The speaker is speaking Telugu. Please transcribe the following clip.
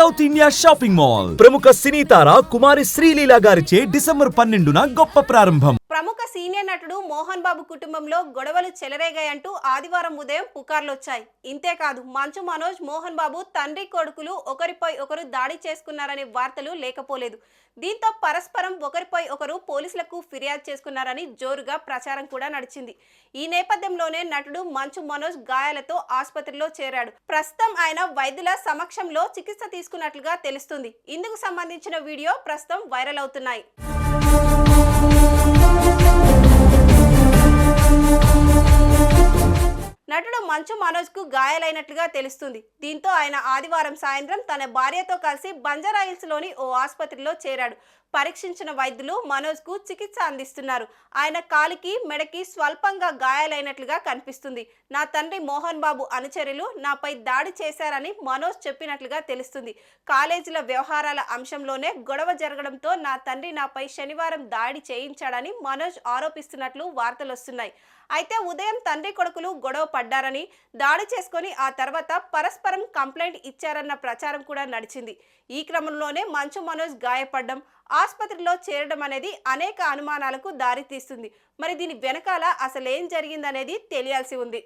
సౌత్ ఇండియా షాపింగ్ మాల్ ప్రముఖ సినీ తార కుమారి శ్రీలీల గారిచే డిసెంబర్ 12న గొప్ప ప్రారంభం. ప్రముఖ సీనియర్ నటుడు మోహన్ బాబు కుటుంబంలో గొడవలు చెలరేగాయంటూ ఆదివారం ఉదయం పుకార్లొచ్చాయి. ఇంతేకాదు మంచు మనోజ్, మోహన్ బాబు తండ్రి కొడుకులు ఒకరిపై ఒకరు దాడి చేసుకున్నారనే వార్తలు లేకపోలేదు. దీంతో పరస్పరం ఒకరిపై ఒకరు పోలీసులకు ఫిర్యాదు చేసుకున్నారని జోరుగా ప్రచారం కూడా నడిచింది. ఈ నేపథ్యంలోనే నటుడు మంచు మనోజ్ గాయాలతో ఆసుపత్రిలో చేరాడు. ప్రస్తుతం ఆయన వైద్యుల సమక్షంలో చికిత్స తీసుకున్నట్లుగా తెలుస్తుంది. ఇందుకు సంబంధించిన వీడియో ప్రస్తుతం వైరల్ అవుతున్నాయి. నటుడు మంచు మనోజ్ కు గాయాలైనట్లుగా తెలుస్తుంది. దీంతో ఆయన ఆదివారం సాయంత్రం తన భార్యతో కలిసి బంజారాహిల్స్ లోని ఓ ఆసుపత్రిలో చేరాడు. పరీక్షించిన వైద్యులు మనోజ్ కు చికిత్స అందిస్తున్నారు. ఆయన కాలికి, మెడకి స్వల్పంగా గాయాలైనట్లుగా కనిపిస్తుంది. నా తండ్రి మోహన్ బాబు అనుచరులు నాపై దాడి చేశారని మనోజ్ చెప్పినట్లుగా తెలుస్తుంది. కాలేజీల వ్యవహారాల అంశంలోనే గొడవ జరగడంతో నా తండ్రి నాపై శనివారం దాడి చేయించాడని మనోజ్ ఆరోపిస్తున్నట్లు వార్తలు వస్తున్నాయి. అయితే ఉదయం తండ్రి కొడుకులు గొడవ పడ్డారని, దాడి చేసుకొని ఆ తర్వాత పరస్పరం కంప్లైంట్ ఇచ్చారన్న ప్రచారం కూడా నడిచింది. ఈ క్రమంలోనే మంచు మనోజ్ గాయపడ్డం, ఆసుపత్రిలో చేరడం అనేది అనేక అనుమానాలకు దారితీస్తుంది. మరి దీని వెనకాల అసలేం జరిగిందనేది తెలియాల్సి ఉంది.